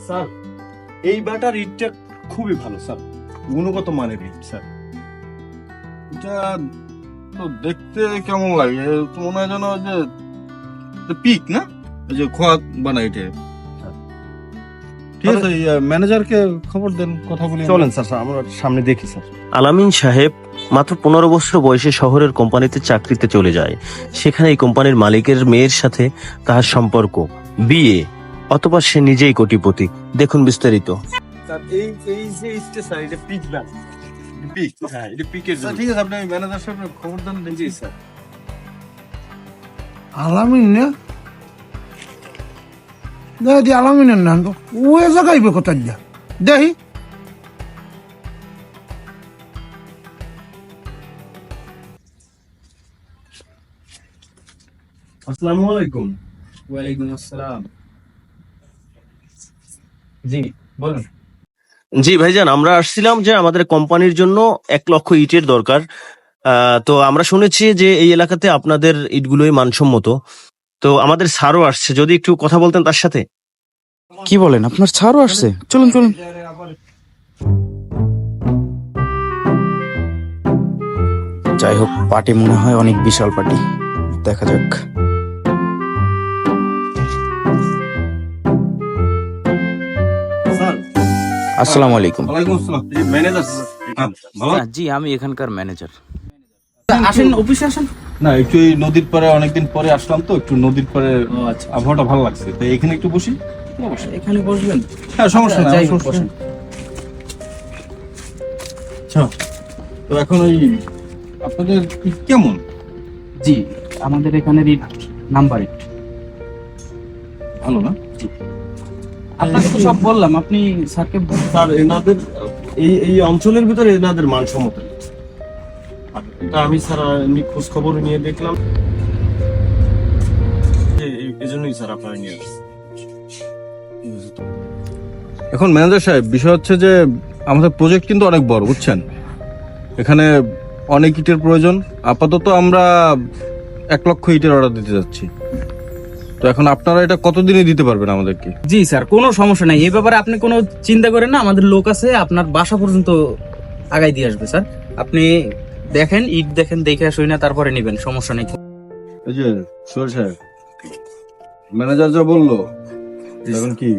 Sir এই butter ইটটা খুবই ভালো স্যার, গুণগত মানের ইট স্যার। এটা তো দেখতে কেমন লাগে, তো মনে হয় যেন যে পিক না, এই যে খোয়া বানাই এটা। ঠিক আছে, ম্যানেজারকে খবর দেন, কথা বলি। চলেন স্যার, আমরা সামনে দেখি স্যার। আলামিন সাহেব মাত্র 15 বছর বয়সে শহরের কোম্পানিতে চাকরিতে চলে যায়। সেখানে এই কোম্পানির মালিকের মেয়ের সাথে তার সম্পর্ক, বিয়ে, অথবা সে নিজেই কোটিপতি। দেখুন বিস্তারিত। স্যার এই যে ইটটা স্যার, এটা পিক না, পিক। হ্যাঁ, এটা পিকের জন্য। ঠিক আছে, আপনি ম্যানেজার সাহেব খবর দেন। জি স্যার। আলামিন না দেখি আলামিনের না ও এ জায়গায় কোথায় যা দেখি। আসসালামু আলাইকুম। ওয়ালাইকুম আসসালাম। জি বলুন। জি ভাইজান, আমরা আসছিলাম যে আমাদের কোম্পানির জন্য 1 লক্ষ ইটের দরকার। তো আমরা শুনেছি যে এই এলাকাতে আপনাদের ইটগুলোই মানসম্মত। তো আমাদের স্যারও আসছে, যদি একটু কথা বলতেন তার সাথে। কি বলেন, আপনার ছাড়ও আসছে? চলুন চলুন। যাই হোক, পার্টি মনে হয় অনেক বিশাল পার্টি, দেখা যাক। স্যার আসসালামু আলাইকুম। ওয়ালাইকুম আসসালাম। এই ম্যানেজার স্যার। ভালো। জি, আমি এখানকার ম্যানেজার। আসেন, অফিসে আসেন। না, একটু এই নদীর পাড়ে অনেকদিন পরে আসলাম, তো একটু নদীর পাড়ে আচ্ছা, আবহাওয়াটা ভালো লাগছে, তো এখানে একটু বসি। এখানে বসবেন? হ্যাঁ, সমস্যা নাই, যাই হোক, সমস্যা বসেন। নেই। আচ্ছা, তো এখন ওই আপনাদের ইট কেমন? জি, আমাদের এখানে ইট নাম্বার 8। ভালো না? আপনাকে তো সব বললাম, আপনি স্যারকে স্যার এনাদের এই অঞ্চলের ভিতরে এনাদের মানসম্মত ইট। আর এটা আমি স্যার এমনি খোঁজ খবর নিয়ে দেখলাম, এজন্যই স্যার আপনারা নিয়ে আসছি। এখন ম্যানেজার সাহেব, বিষয় হচ্ছে যে আমাদের প্রজেক্ট কিন্তু অনেক বড়, বুঝছেন। এখানে অনেক ইটের প্রয়োজন। আপাতত আমরা 1 লক্ষ ইটের অর্ডার দিতে যাচ্ছি। তো এখন আপনারা এটা কতদিনে দিতে পারবেন আমাদেরকে? জি স্যার, কোনো সমস্যা নাই, এই ব্যাপারে আপনি কোনো চিন্তা করেন না। আমাদের লোক আছে, আপনার বাসা পর্যন্ত আগাই দিয়ে আসবে স্যার। আপনি দেখেন, ইট দেখেন, দেখে আসুই না, তারপরে নেবেন, সমস্যা নেই। এই যে সোহেল সাহেব, ম্যানেজার যা বললো, এখন কি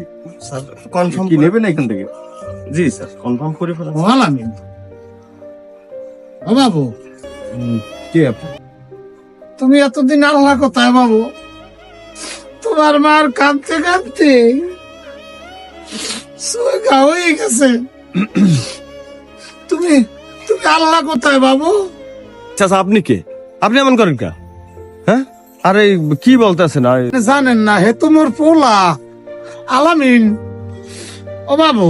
স্যার কনফার্ম কি নেবেন এখান থেকে? জি স্যার, কনফার্ম করে ফেলেন। ও আলামিন ও বাবু, কে আপনি? তুমি এতদিন আল্লাহ কোথায় বাবু? তোমার মার কাঁদতে কাঁদতে সোগা হয়ে গেছে। তুমি তুমি আল্লাহ কোথায় বাবু? আচ্ছা আপনি কে? আপনি এমন করেন কা? হ্যাঁ, আরে কি বলতেছেন? জানেন না, হে তোমার পোলা আলামিন। ও বাবু,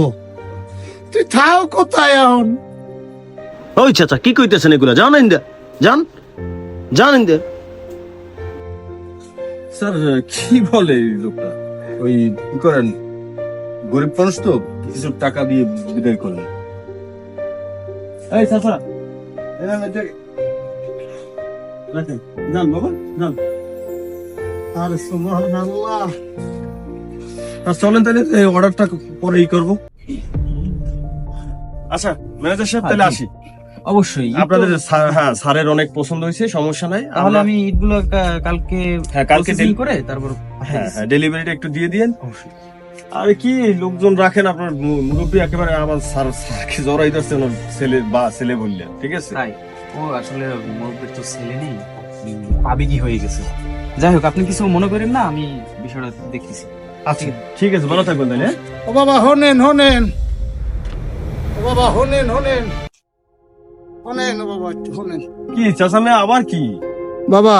তুই থাও কোথায় এখন? ওই চাচা, কি কইতেছেন এগুলা? জান ইন্দা, জান জান ইন্দা। স্যার কি বলে এই লোকটা? ওই কি করেন, গরিব মানুষ তো, কিছু টাকা দিয়ে বিদায় করেন। এই চাচা, যান বাবা যান। আরে সুবহানাল্লাহ। চলেন তাহলে, এই অর্ডারটা পরে করবো। আচ্ছা ম্যানেজার সাহেব, তাহলে আসি। অবশ্যই আপনাদের হ্যাঁ স্যারের অনেক পছন্দ হয়েছে, সমস্যা নাই। তাহলে আমি ইটগুলো কালকে হ্যাঁ, কালকে processing করে তারপর হ্যাঁ হ্যাঁ ডেলিভারিটা একটু দিয়ে দিয়েন। আরে কি লোকজন রাখেন, আপনার মুরব্বী একেবারে আমার স্যারকে জড়াই দিচ্ছে ওনার ছেলে বা ছেলে বললেন, ঠিক আছে। তাই ও আসলে মুরব্বির তো ছেলে নেই, আবেগী হয়ে গেছে। যাই হোক, আপনি কিছু মনে করেন না, আমি বিষয়টা দেখতেছি। আচ্ছা ঠিক আছে, ভালো থাকবেন তাহলে। ও বাবা হোনেন হোনেন, ও বাবা হোনেন হোনেন হোনেন, ও বাবা একটু হোনেন। কি চাচা মেয়ে আবার কি? বাবা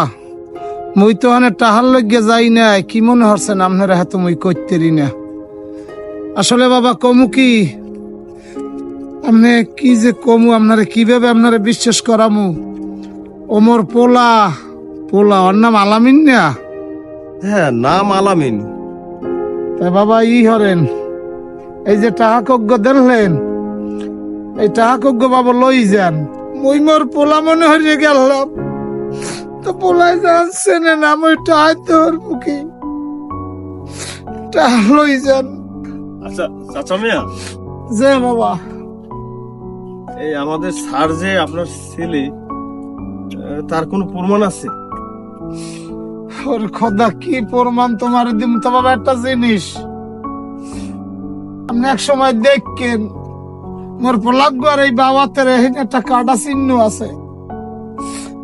মুই তো অনেক টাহার লগে যাই না, কি মনে হচ্ছেন আপনারা হাতে মুই করতেরি না। আসলে বাবা কমু কি, আপনি কি যে কমু, আপনারা কিভাবে আপনারা বিশ্বাস করামু? ওমর পোলা পোলা, ওর নাম আলামিন না? হ্যাঁ, নাম আলামিন। তা বাবা ই হরেন, এই যে টাহাকজ্ঞ দেখলেন, এই টাহাকজ্ঞ বাবা লই যান। মুই মোর পোলা মনে হয়ে গেলাম, তো পোলাই যাচ্ছে না, মই টাহাই তোর মুখে টাহা লই যান। আচ্ছা চাচা মিয়া, যে বাবা, এই আমাদের স্যার যে আপনার ছেলে, তার কোনো প্রমাণ আছে? ওর খোদা কি প্রমাণ তোমার দিম তো বাবা। একটা জিনিস আপনি এক সময় দেখেন, মোর পোলাগ্য আর এই বাবাতে একটা কাটা চিহ্ন আছে।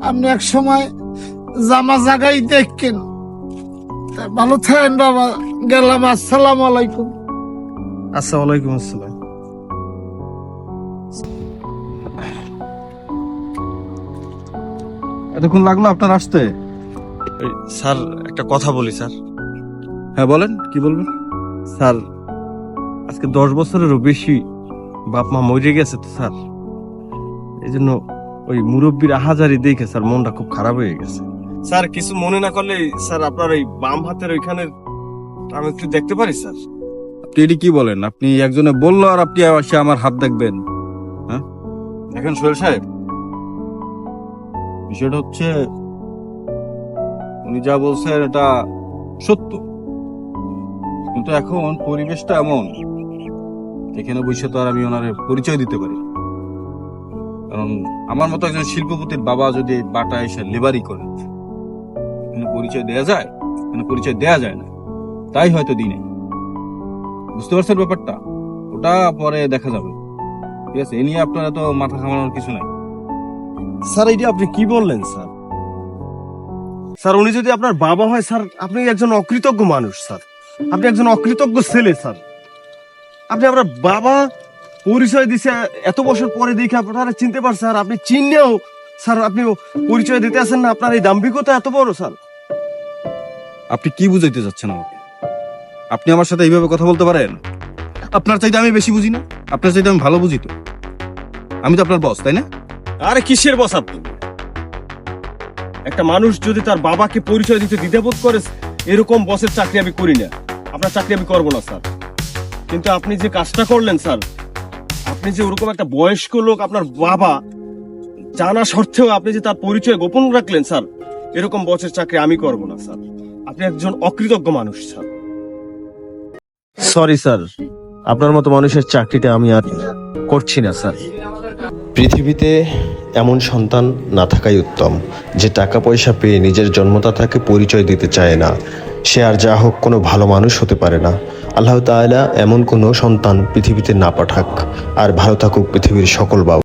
আপনি এক সময় জামা জাগাই দেখেন। তা ভালো থাকেন বাবা, গেলাম। আসসালামু আলাইকুম। আচ্ছা, ওয়ালাইকুম আসসালাম। এতক্ষণ লাগলো আপনার আসতে? স্যার একটা কথা বলি স্যার। হ্যাঁ বলেন, কি বলবেন? স্যার আজকে 10 বছরেরও বেশি বাপ মা মরে গেছে তো স্যার, এই জন্য ওই মুরব্বীর আহাজারি দেখে স্যার মনটা খুব খারাপ হয়ে গেছে। স্যার কিছু মনে না করলে স্যার আপনার ওই বাম হাতের ওইখানে আমি একটু দেখতে পারি স্যার? আপনি এটি কি বলেন? আপনি একজনে বললো আর আপনি এসে আমার হাত দেখবেন? হ্যাঁ দেখেন সোহেল সাহেব, বিষয়টা হচ্ছে উনি যা বলছেন এটা সত্য, কিন্তু এখন পরিবেশটা এমন, এখানে বসে তো আর আমি ওনার পরিচয় দিতে পারি না। কারণ আমার মতো একজন শিল্পপতির বাবা যদি বাটা এসে লেবারি করে, এখানে পরিচয় দেয়া যায়? এখানে পরিচয় দেয়া যায় না, তাই হয়তো দিনে। বুঝতে পারছেন ব্যাপারটা? ওটা পরে দেখা যাবে, ঠিক আছে? এ নিয়ে আপনার এত মাথা ঘামানোর কিছু নাই। স্যার এইটা আপনি কি বললেন স্যার? স্যার উনি যদি আপনার বাবা হয় স্যার, আপনি একজন অকৃতজ্ঞ মানুষ স্যার, আপনি একজন অকৃতজ্ঞ ছেলে স্যার। আপনি আপনার বাবা পরিচয় দিছে এত বছর পরে দেখে আপনারা চিনতে পারছেন, স্যার আপনি চিনেও স্যার আপনি পরিচয় দিতে আসেন না। আপনার এই দাম্ভিকতা এত বড় স্যার। আপনি কি বুঝাইতে চাচ্ছেন আমাকে? আপনি আমার সাথে এইভাবে কথা বলতে পারেন? আপনার চাইতে আমি বেশি বুঝি না? আপনার চাইতে আমি ভালো বুঝি তো। আমি তো আপনার বস, তাই না? আরে কিসের বস আপনি? একটা মানুষ যদি তার বাবাকে পরিচয় দিতে দ্বিধাবোধ করে, এরকম বসের চাকরি আমি করি না, আপনার চাকরি আমি করবো না স্যার। কিন্তু আপনি যে কাজটা করলেন স্যার, আপনি যে ওরকম একটা বয়স্ক লোক আপনার বাবা জানা সত্ত্বেও আপনি যে তার পরিচয় গোপন রাখলেন স্যার, এরকম বসের চাকরি আমি করবো না স্যার। আপনি একজন অকৃতজ্ঞ মানুষ স্যার। সরি স্যার, আপনার মতো মানুষের চাকরিটা আমি আর করছি না স্যার। পৃথিবীতে এমন সন্তান না থাকাই উত্তম, যে টাকা পয়সা পেয়ে নিজের জন্মদাতাকে পরিচয় দিতে চায় না। সে আর যা হোক কোনো ভালো মানুষ হতে পারে না। আল্লাহ তাআলা এমন কোনো সন্তান পৃথিবীতে না পাঠাক, আর ভালো থাকুক পৃথিবীর সকল বাবা।